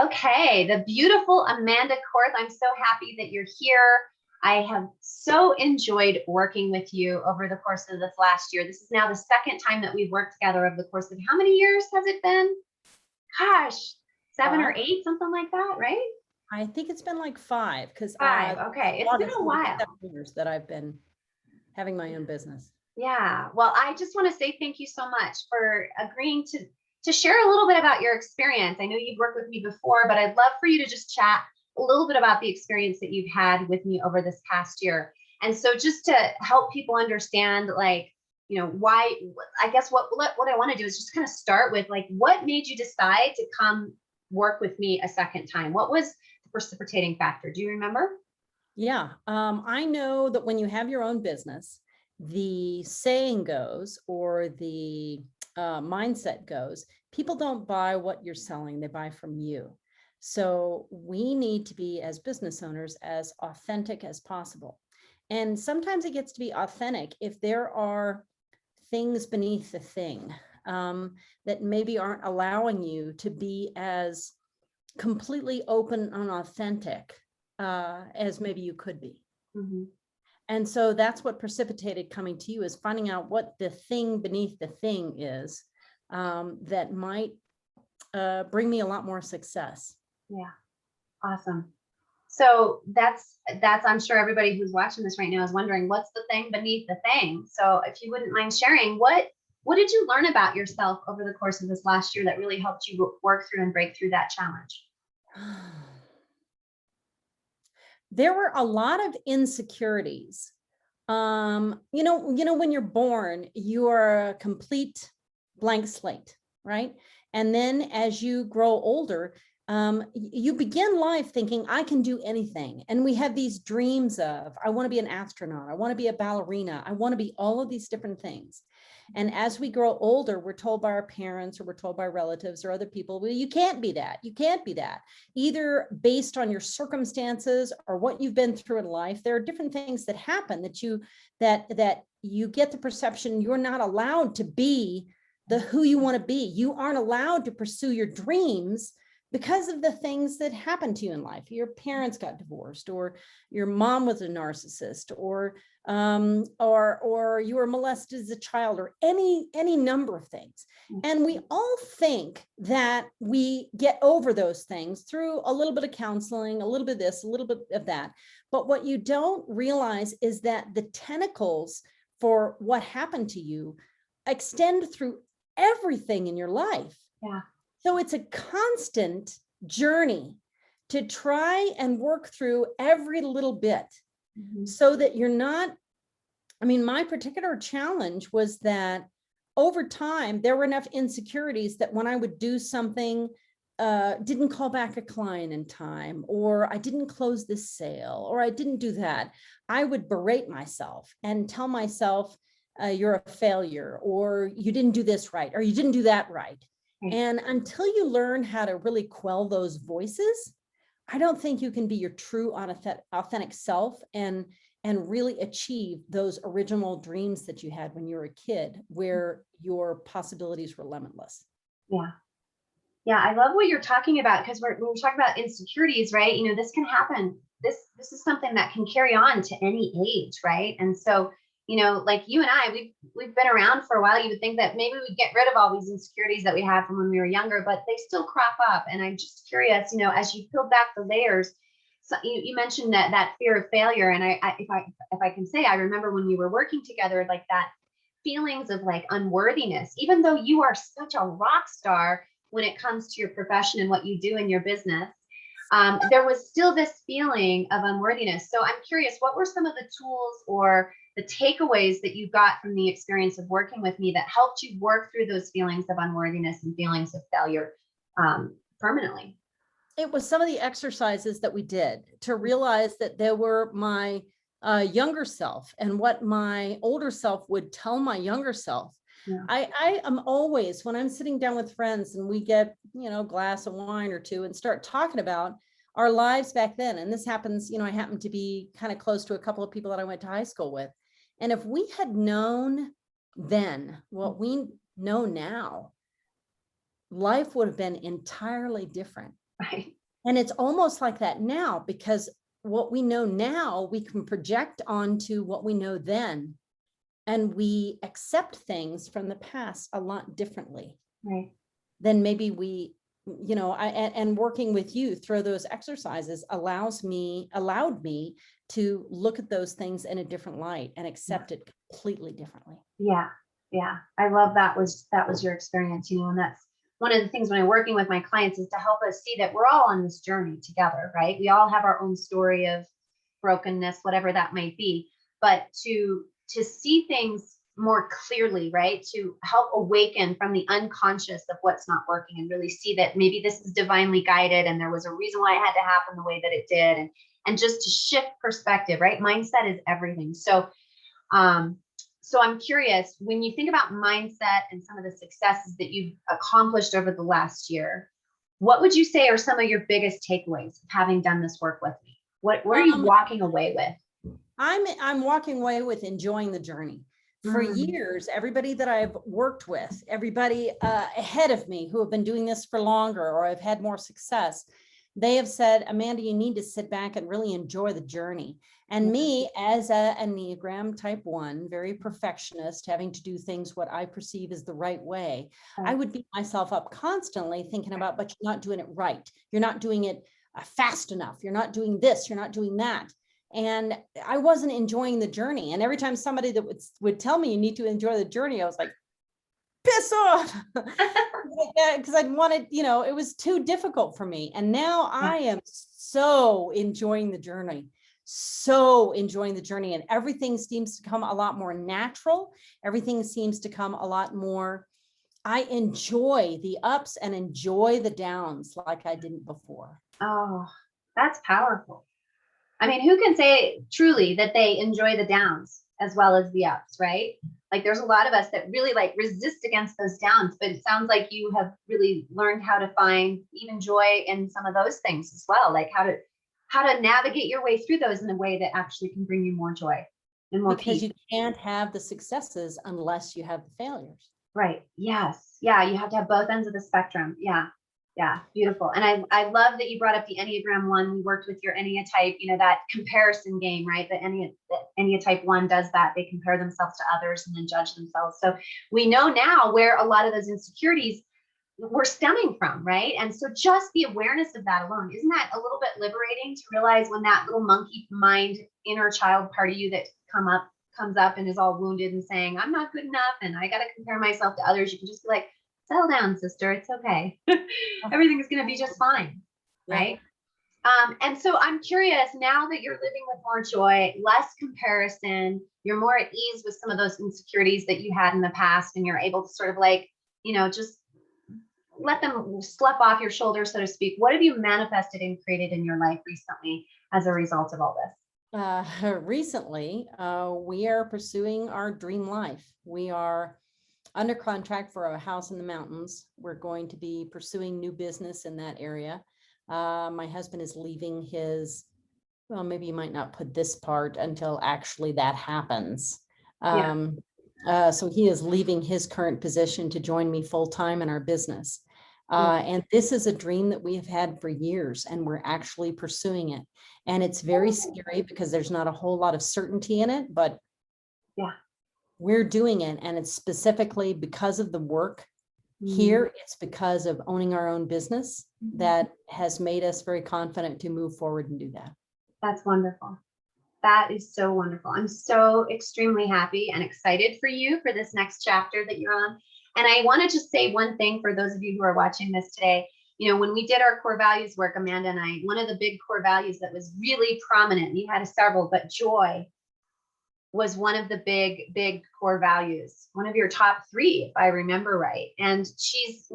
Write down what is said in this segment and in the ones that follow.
Okay, the beautiful Amanda Korth. I'm so happy that you're here. I have so enjoyed working with you over the course of this last year. This is now the second time that we've worked together over the course of how many years has it been? Gosh, 7 or 8, something like that, right? I think it's been like 5 because 5. Okay, it's been August a will be while. 7 years that I've been having my own business. Yeah. Well, I just want to say thank you so much for agreeing to share a little bit about your experience. I know you've worked with me before, but I'd love for you to just chat a little bit about the experience that you've had with me over this past year. And so just to help people understand why I guess what I want to do is just kind of start with like what made you decide to come work with me a second time? What was the precipitating factor? Do you remember? Yeah, I know that when you have your own business, the saying goes, or the mindset goes, people don't buy what you're selling, they buy from you. So we need to be, as business owners, as authentic as possible. And sometimes it gets to be authentic if there are things beneath the thing that maybe aren't allowing you to be as completely open and authentic as maybe you could be. Mm-hmm. And so that's what precipitated coming to you, is finding out what the thing beneath the thing is that might bring me a lot more success. Yeah. Awesome. So that's I'm sure everybody who's watching this right now is wondering what's the thing beneath the thing. So if you wouldn't mind sharing, what did you learn about yourself over the course of this last year that really helped you work through and break through that challenge? There were a lot of insecurities. When you're born, you are a complete blank slate, right? And then as you grow older, you begin life thinking, I can do anything. And we have these dreams of, I want to be an astronaut, I want to be a ballerina, I want to be all of these different things. And as we grow older, we're told by our parents, or we're told by relatives or other people, well, you can't be that. You can't be that. Either based on your circumstances or what you've been through in life. There are different things that happen that you get the perception you're not allowed to be who you want to be. You aren't allowed to pursue your dreams because of the things that happened to you in life. Your parents got divorced, or your mom was a narcissist, or you were molested as a child, or any number of things. And we all think that we get over those things through a little bit of counseling, a little bit of this, a little bit of that. But what you don't realize is that the tentacles for what happened to you extend through everything in your life. Yeah. So it's a constant journey to try and work through every little bit, so that you're not, my particular challenge was that over time, there were enough insecurities that when I would do something, didn't call back a client in time, or I didn't close this sale, or I didn't do that, I would berate myself and tell myself, you're a failure, or you didn't do this right, or you didn't do that right. And until you learn how to really quell those voices, I don't think you can be your true authentic self and really achieve those original dreams that you had when you were a kid, where your possibilities were limitless. Yeah. Yeah, I love what you're talking about, because when we're talking about insecurities, right? This can happen. This is something that can carry on to any age, right? And so, like you and I, we've been around for a while. You would think that maybe we'd get rid of all these insecurities that we had from when we were younger, but they still crop up. And I'm just curious, as you peel back the layers. So you mentioned that fear of failure, and if I can say, I remember when we were working together, like that feelings of like unworthiness, even though you are such a rock star when it comes to your profession and what you do in your business, there was still this feeling of unworthiness. So I'm curious, what were some of the tools or the takeaways that you got from the experience of working with me that helped you work through those feelings of unworthiness and feelings of failure permanently? It was some of the exercises that we did to realize that there were my younger self, and what my older self would tell my younger self. Yeah. I am always, when I'm sitting down with friends and we get, a glass of wine or two and start talking about our lives back then. And this happens, I happen to be kind of close to a couple of people that I went to high school with. And if we had known then what we know now, life would have been entirely different. Right. And it's almost like that now, because what we know now, we can project onto what we know then. And we accept things from the past a lot differently Right. than maybe we, and working with you through those exercises allowed me to look at those things in a different light and accept it completely differently. Yeah. Yeah. I love that was your experience, and that's one of the things when I'm working with my clients is to help us see that we're all on this journey together, right? We all have our own story of brokenness, whatever that might be, but to see things more clearly, right? To help awaken from the unconscious of what's not working and really see that maybe this is divinely guided and there was a reason why it had to happen the way that it did. And just to shift perspective, right? Mindset is everything. So I'm curious, when you think about mindset and some of the successes that you've accomplished over the last year, what would you say are some of your biggest takeaways of having done this work with me? What are you walking away with? I'm walking away with enjoying the journey. For years, everybody that I've worked with, everybody ahead of me who have been doing this for longer or have had more success, they have said, Amanda, you need to sit back and really enjoy the journey. And me, as a Enneagram type 1, very perfectionist, having to do things what I perceive as the right way, I would beat myself up constantly thinking about, but you're not doing it right. You're not doing it fast enough. You're not doing this. You're not doing that. And I wasn't enjoying the journey. And every time somebody that would tell me you need to enjoy the journey, I was like, piss off. Because I'd wanted, it was too difficult for me. And now I am so enjoying the journey. And everything seems to come a lot more natural. Everything seems to come a lot more. I enjoy the ups and enjoy the downs like I didn't before. Oh, that's powerful. I mean, who can say truly that they enjoy the downs as well as the ups, right? Like there's a lot of us that really like resist against those downs, but it sounds like you have really learned how to find even joy in some of those things as well. Like how to navigate your way through those in a way that actually can bring you more joy and more because peace. you can't have the successes unless you have the failures. Right. Yes. Yeah. You have to have both ends of the spectrum. Yeah. Yeah, beautiful. And I love that you brought up the Enneagram 1. We worked with your Enneatype, that comparison game, right? The Enneatype 1 does that. They compare themselves to others and then judge themselves. So we know now where a lot of those insecurities were stemming from, right? And so just the awareness of that alone, isn't that a little bit liberating to realize when that little monkey mind inner child part of you that comes up and is all wounded and saying, I'm not good enough and I got to compare myself to others. You can just be like, settle down, sister. It's okay. Everything is going to be just fine. Right. And so I'm curious, now that you're living with more joy, less comparison, you're more at ease with some of those insecurities that you had in the past, and you're able to sort of like, just let them slough off your shoulders, so to speak. What have you manifested and created in your life recently as a result of all this? Recently, we are pursuing our dream life. We are under contract for a house in the mountains. We're going to be pursuing new business in that area. My husband is leaving maybe you might not put this part until actually that happens. So he is leaving his current position to join me full-time in our business. And this is a dream that we have had for years, and we're actually pursuing it. And it's very scary because there's not a whole lot of certainty in it, but we're doing it. And it's specifically because of the work here. It's because of owning our own business that has made us very confident to move forward and do that. That's wonderful. That is so wonderful. I'm so extremely happy and excited for you for this next chapter that you're on. And I want to just say one thing for those of you who are watching this today. When we did our core values work, Amanda and I, one of the big core values that was really prominent, you had several, but joy was one of the big core values, one of your top 3, if I remember right. And she's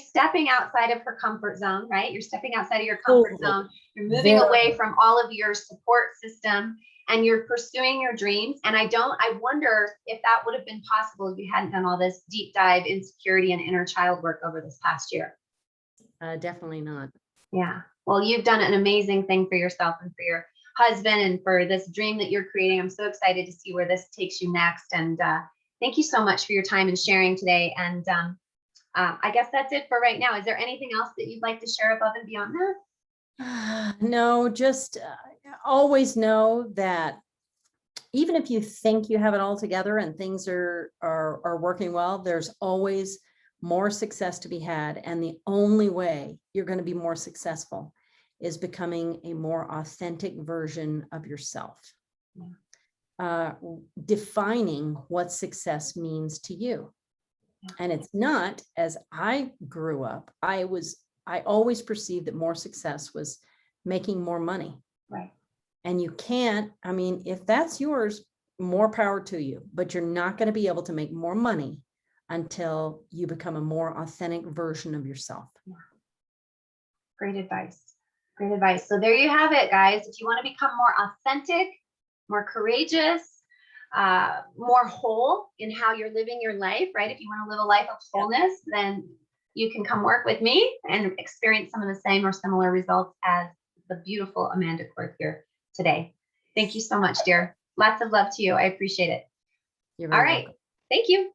stepping outside of her comfort zone, right? You're stepping outside of your comfort zone. You're moving away from all of your support system, and you're pursuing your dreams. And I wonder if that would have been possible if you hadn't done all this deep dive insecurity and inner child work over this past year. Definitely not. Yeah. Well, you've done an amazing thing for yourself and for your husband and for this dream that you're creating. I'm so excited to see where this takes you next. And thank you so much for your time and sharing today. And I guess that's it for right now. Is there anything else that you'd like to share above and beyond that? No, just always know that even if you think you have it all together and things are working well, there's always more success to be had. And the only way you're going to be more successful is becoming a more authentic version of yourself. Yeah. Defining what success means to you. Yeah. And it's not, as I grew up, I always perceived that more success was making more money. Right. And you can't, I mean, if that's yours, more power to you, but you're not going to be able to make more money until you become a more authentic version of yourself. Yeah. Great advice. Great advice. So there you have it, guys. If you want to become more authentic, more courageous, more whole in how you're living your life, right? If you want to live a life of wholeness, then you can come work with me and experience some of the same or similar results as the beautiful Amanda Korth here today. Thank you so much, dear. Lots of love to you. I appreciate it. You're All very right. welcome. Thank you.